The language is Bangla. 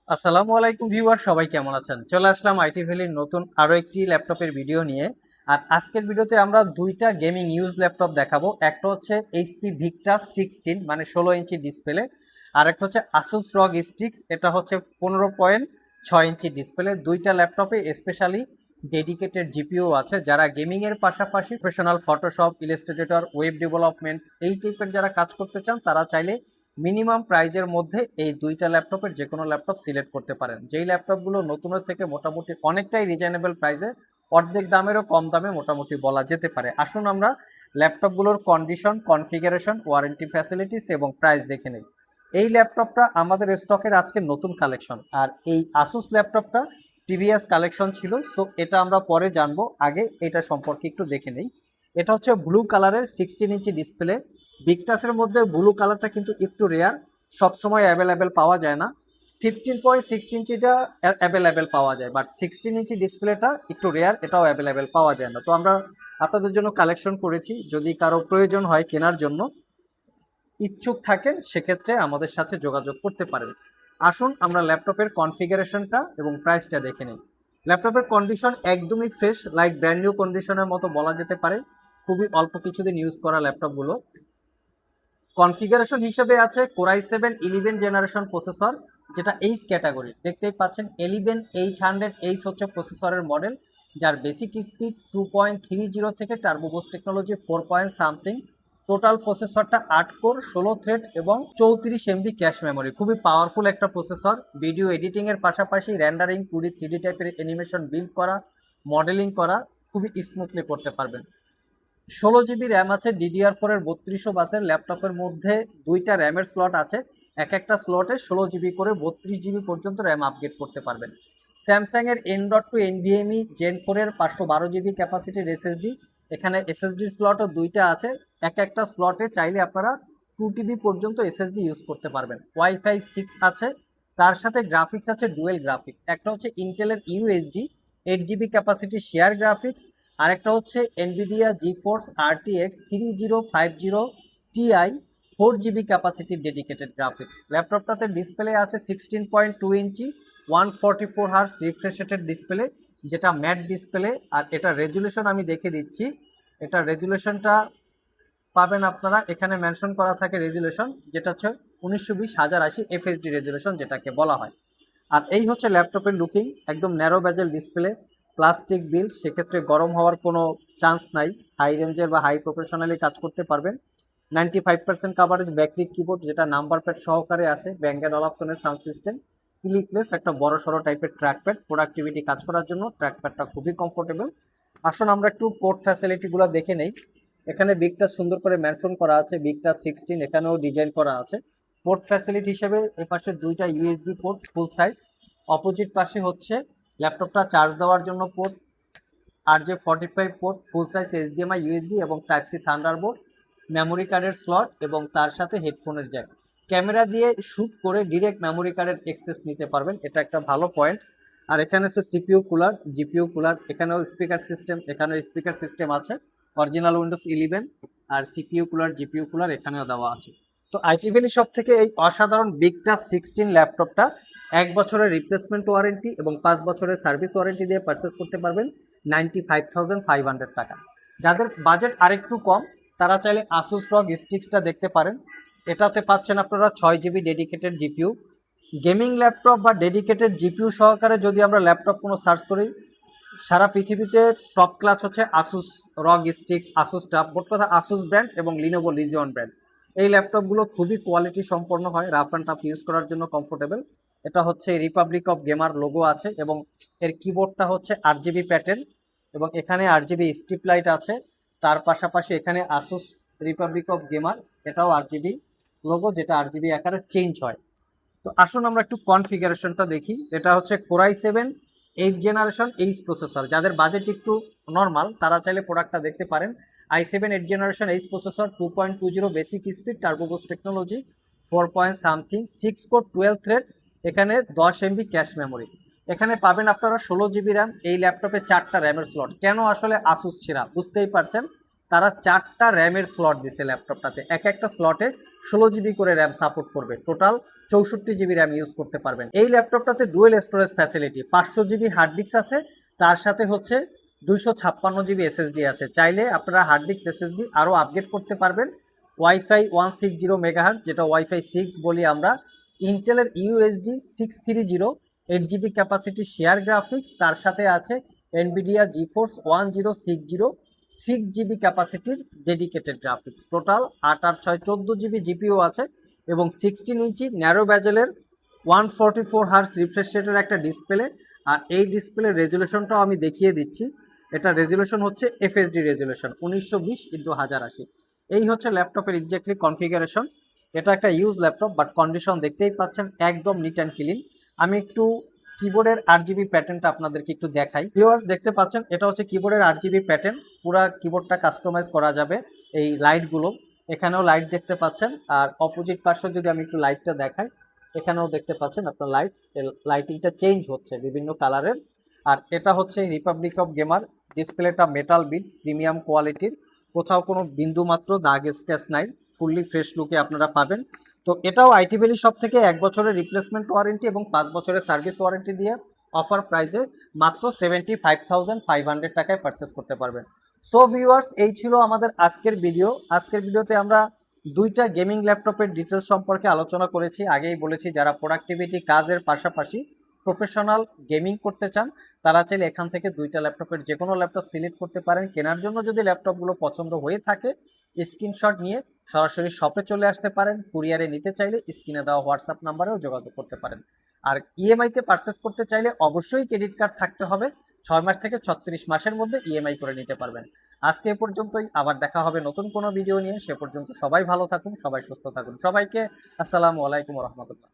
আসসালামু আলাইকুম ভিউয়ার, সবাই কেমন আছেন? চলে আসলাম আইটি ভ্যালির নতুন আরো একটি ল্যাপটপের ভিডিও নিয়ে। আর আজকের ভিডিওতে আমরা দুইটা গেমিং ইউজ ল্যাপটপ দেখাবো। একটা হচ্ছে এইচপি ভিক্টাস 16 মানে 16 ইঞ্চি ডিসপ্লে, আর একটা হচ্ছে আসুস রগ স্টিক্স, এটা হচ্ছে 15.6 ইঞ্চি ডিসপ্লে। দুইটা ল্যাপটপে স্পেশালি ডেডিকেটেড জিপিইউ আছে। যারা গেমিং এর পাশাপাশি professional Photoshop, Illustrator, web development এই টাইপের যারা কাজ করতে চান, তারা চাইলে মিনিমাম প্রাইজের মধ্যে এই দুইটা ল্যাপটপের যে কোনো ল্যাপটপ সিলেক্ট করতে পারেন। যেই ল্যাপটপগুলো নতুনের থেকে মোটামুটি অনেকটাই রিজনেবল প্রাইসে, অর্ধেক দামেরও কম দামে মোটামুটি বলা যেতে পারে। আসুন আমরা ল্যাপটপগুলোর কন্ডিশন, কনফিগারেশন, ওয়ারেন্টি ফ্যাসিলিটিস এবং প্রাইস দেখে নেই। এই ল্যাপটপটা আমাদের স্টকের আজকে নতুন কালেকশন, আর এই আসুস ল্যাপটপটা টিভিএস কালেকশন ছিল। সো এটা আমরা পরে জানবো, আগে এটা সম্পর্কে একটু দেখে নেই। এটা হচ্ছে ব্লু কালারের 16 ইঞ্চি ডিসপ্লে। ভিক্টাসের মধ্যে ব্লু কালারটা কিন্তু একটু রেয়ার, সবসময় অ্যাভেলেবেল পাওয়া যায় না। 15.6 ইঞ্চিটা অ্যাভেলেবেল পাওয়া যায়, বাট 16 ইঞ্চি ডিসপ্লেটা একটু রেয়ার, এটাও অ্যাভেলেবেল পাওয়া যায় না। তো আমরা আপনাদের জন্য কালেকশন করেছি, যদি কারো প্রয়োজন হয় কেনার জন্য, ইচ্ছুক থাকেন, সেক্ষেত্রে আমাদের সাথে যোগাযোগ করতে পারেন। আসুন আমরা ল্যাপটপের কনফিগারেশনটা এবং প্রাইসটা দেখে নিই। ল্যাপটপের কন্ডিশন একদমই ফ্রেশ, লাইক ব্র্যান্ড নিউ কন্ডিশনের মতো বলা যেতে পারে। খুবই অল্প কিছুদিন ইউজ করা ল্যাপটপগুলো। কনফিগারেশন হিসেবে আছে কোরাই 7 11 জেনারেশন প্রসেসর, যেটা এইচ ক্যাটাগরি। দেখতেই পাচ্ছেন 11 800H হচ্ছে প্রসেসরের মডেল, যার বেসিক স্পিড 2.30 থেকে টার্বো বুস্ট টেকনোলজি 4 টোটাল প্রসেসরটা 8 কোর 16 থ্রেড এবং 34 MB ক্যাশ মেমোরি। খুবই পাওয়ারফুল একটা প্রসেসর। ভিডিও এডিটিং এর পাশাপাশি র্যান্ডারিং, 2D 3D টাইপের অ্যানিমেশন বিল্ড করা, মডেলিং করা খুবই স্মুথলি করতে পারবেন। 16 জিবি র্যাম আছে, DDR4 এর 3200 বাসের ল্যাপটপের মধ্যে দুইটা র্যামের স্লট আছে। এক একটা স্লটে 16 জিবি করে 32 জিবি পর্যন্ত র্যাম আপগ্রেড করতে পারবেন। স্যামসাং এর N.2 NVMe Gen 4 এর 512 জিবি ক্যাপাসিটির এসএসডি। এখানে এসএসডি স্লটও দুইটা আছে। এক একটা স্লটে চাইলে আপনারা 2 TB পর্যন্ত এসএসডি ইউজ করতে পারবেন। ওয়াইফাই 6 আছে, তার সাথে গ্রাফিক্স আছে ডুয়েল গ্রাফিক্স। একটা হচ্ছে ইন্টেলের UHD 8 GB capacity share graphics, আরেকটা হচ্ছে Nvidia GeForce RTX 3050 Ti 4 GB ক্যাপাসিটির ডেডিকেটেড গ্রাফিক্স। ল্যাপটপটাতে ডিসপ্লে আছে 16.2 inch 144 hertz refresh rated display, যেটা ম্যাট ডিসপ্লে। আর এটা রেজুলেশন আমি দেখে দিচ্ছি। এটা রেজুলেশনটা পাবেন আপনারা, এখানে মেনশন করা থাকে রেজুলেশন, যেটা হচ্ছে 1920 1080 FHD রেজুলেশন যেটাকে বলা হয়। আর এই হচ্ছে ল্যাপটপের লুকিং, একদম ন্যারো বেজেল ডিসপ্লে, প্লাস্টিক বিল্ড, সেক্ষেত্রে গরম হওয়ার কোনো চান্স নাই। হাই রেঞ্জের বা হাই প্রফেশনালি কাজ করতে পারবেন। 95% কাভারেজ ব্যাকলিট কিবোর্ড, যেটা নাম্বার প্যাড সহকারে আসে, ব্যাঙ্গেন অলাপসনের সাউন্ড সিস্টেম, ক্লিকলেস একটা বড় সড়ো টাইপের ট্র্যাকপ্যাড, প্রোডাক্টিভিটি কাজ করার জন্য ট্র্যাকপ্যাডটা খুবই কমফোর্টেবল। আসুন আমরা একটু পোর্ট ফ্যাসিলিটিগুলো দেখে নেই। এখানে বিগটা সুন্দর করে মেনশন করা আছে, বিগটা 16 এখানেও ডিজাইন করা আছে। পোর্ট ফ্যাসিলিটি হিসেবে এপাশে দুইটা ইউএসবি পোর্ট ফুল সাইজ, অপোজিট পাশে হচ্ছে ল্যাপটপটা চার্জ দেওয়ার জন্য পোর্ট, RJ45 পোর্ট, ফুল সাইজ HDMI ইউএসবি এবং টাইপ সি থান্ডারবোল্ট, মেমোরি কার্ডের স্লট এবং তার সাথে হেডফোনের জ্যাক। ক্যামেরা দিয়ে শ্যুট করে ডিরেক্ট মেমোরি কার্ডের অ্যাক্সেস নিতে পারবেন, এটা একটা ভালো পয়েন্ট। আর এখানে হচ্ছে সিপিইউ কুলার, জিপিইউ কুলার, এখানেও স্পিকার সিস্টেম, এখানেও স্পিকার সিস্টেম আছে অরিজিনাল উইন্ডোজ 11। আর সিপিইউ কুলার, জিপিইউ কুলার এখানেও দেওয়া আছে। তো আইটি ভ্যালি সব থেকে এই অসাধারণ বিগটাস 16 ল্যাপটপটা 1 বছরের রিপ্লেসমেন্ট ওয়ারেন্টি এবং 5 বছরের সার্ভিস ওয়ারেন্টি দিয়ে পারচেস করতে পারবেন 95,500 টাকা। যাদের বাজেট আরেকটু কম, তারা চাইলে আসুস রগ স্টিক্সটা দেখতে পারেন। এটাতে পাচ্ছেন আপনারা 6 GB dedicated GPU. Gaming laptop বা ডেডিকেটেড জিপিইউ সহকারে যদি আমরা ল্যাপটপ কোনো সার্চ করি, সারা পৃথিবীতে টপ ক্লাস হচ্ছে আসুস রগ স্টিক্স, আসুস টাফ, মোট কথা আসুস ব্র্যান্ড এবং লিনোভো লিজিয়ন ব্র্যান্ড। এই ল্যাপটপগুলো খুবই কোয়ালিটি সম্পন্ন হয়, রাফ অ্যান্ড টাফ ইউজ করার জন্য কমফোর্টেবল। এটা হচ্ছে রিপাবলিক অফ গেমার লোগো আছে এবং এর কিবোর্ডটা হচ্ছে 8 জিবি প্যাটার্ন এবং এখানে 8 জিবি স্ট্রিপ লাইট আছে। তার পাশাপাশি এখানে আসুস রিপাবলিক অফ গেমার, এটাও 8 জিবি লোগো, যেটা 8 জিবি আকারে চেঞ্জ হয়। তো আসুন আমরা একটু কনফিগারেশনটা দেখি। এটা হচ্ছে কোরাই 7 8 জেনারেশন এইচ প্রসেসর। যাদের বাজেট একটু নর্মাল, তারা চাইলে প্রোডাক্টটা দেখতে পারেন। i7 8 generation H processor, 2.20 basic speed, turbo boost technology, 6 core 12 thread, এখানে 10 MB ক্যাশ মেমোরি। এখানে পাবেন আপনারা 16 জিবি র্যাম। এই ল্যাপটপে 4টা র্যামের স্লট। কেন আসলে আসুস ছেড়া বুঝতেই পারছেন, তারা 4টা র্যামের স্লট দিছে ল্যাপটপটাতে, এক একটা স্লটে 16 জিবি করে র্যাম সাপোর্ট করবে। টোটাল 64 জিবি র্যাম ইউজ করতে পারবেন। এই ল্যাপটপটাতে dual storage facility, 500 GB hard disk আছে, তার সাথে হচ্ছে 256 জিবি এসএসডি আছে। চাইলে আপনারা হার্ড ডিস্ক এসএসডি আরও আপগ্রেড করতে পারবেন। ওয়াইফাই 160 মেগাহার্টজ, যেটা ওয়াইফাই 6 বলি আমরা। ইন্টেলের UHD 630, 8 GB capacity share graphics, তার সাথে আছে এনভিডিয়া জিফোর্স 1060, 6 জিবি ক্যাপাসিটির ডেডিকেটেড গ্রাফিক্স। টোটাল 8 আর 6 14 জিবি জিপিও আছে এবং 16 ইঞ্চি ন্যারো ব্যাজেলের 144 হার্স রিফ্রেশ রেটের একটা ডিসপ্লে। আর এই ডিসপ্লের রেজুলেশনটাও আমি দেখিয়ে দিচ্ছি। এটা রেজুলেশন হচ্ছে এফএসডি রেজুলেশন 1920x1080। এই হচ্ছে ল্যাপটপের এক্স্যাক্টলি কনফিগারেশন। এটা একটা ইউজ ল্যাপটপ, বাট কন্ডিশন দেখতেই পাচ্ছেন একদম নিট অ্যান্ড ক্লিন। আমি একটু কিবোর্ডের 8 জিবি প্যাটার্নটা আপনাদেরকে একটু দেখাই। ভিউয়ার্স দেখতে পাচ্ছেন এটা হচ্ছে কিবোর্ডের 8 জিবি প্যাটার্ন। পুরা কিবোর্ডটা কাস্টমাইজ করা যাবে। এই লাইটগুলো, এখানেও লাইট দেখতে পাচ্ছেন। আর অপোজিট পাশে যদি আমি একটু লাইটটা দেখাই, এখানেও দেখতে পাচ্ছেন আপনার লাইটিংটা চেঞ্জ হচ্ছে বিভিন্ন কালারের। আর এটা হচ্ছে রিপাবলিক অফ গেমার। ডিসপ্লেটা মেটাল বিট প্রিমিয়াম কোয়ালিটির, কোথাও কোনো বিন্দু মাত্র দাগ স্ক্র্যাচ নাই, ফুললি ফ্রেশ লুকে আপনারা পাবেন। তো এটাও আইটি ভ্যালি শপ থেকে 1 বছরের রিপ্লেসমেন্ট ওয়ারেন্টি এবং 5 বছরের সার্ভিস ওয়ারেন্টি দিয়ে অফার প্রাইসে মাত্র 75,500 টাকায় পারচেস করতে পারবেন। সো ভিউয়ার্স, এই ছিল আমাদের আজকের ভিডিও। আজকের ভিডিওতে আমরা দুইটা গেমিং ল্যাপটপের ডিটেলস সম্পর্কে আলোচনা করেছি। আগেই বলেছি যারা প্রোডাক্টিভিটি কাজের পাশাপাশি প্রফেশনাল গেমিং করতে চান তারা চাইলে এখান থেকে দুইটা ল্যাপটপের যে কোনো ল্যাপটপ সিলেক্ট করতে পারেন। কেনার জন্য যদি ল্যাপটপগুলো পছন্দ হয়ে থাকে স্ক্রিনশট নিয়ে সরাসরি শপে চলে আসতে পারেন। কুরিয়ারে নিতে চাইলে স্ক্রিনে দেওয়া হোয়াটসঅ্যাপ নাম্বারেও যোগাযোগ করতে পারেন। আর ইএমআইতে পারচেস করতে চাইলে অবশ্যই ক্রেডিট কার্ড থাকতে হবে। 6 মাস থেকে 36 মাসের মধ্যে ইএমআই করে নিতে পারবেন। আজকে এ পর্যন্তই, আবার দেখা হবে নতুন কোনো ভিডিও নিয়ে। সে পর্যন্ত সবাই ভালো থাকুন, সবাই সুস্থ থাকুন। সবাইকে আসসালামু আলাইকুম রহমতুল্লাহ।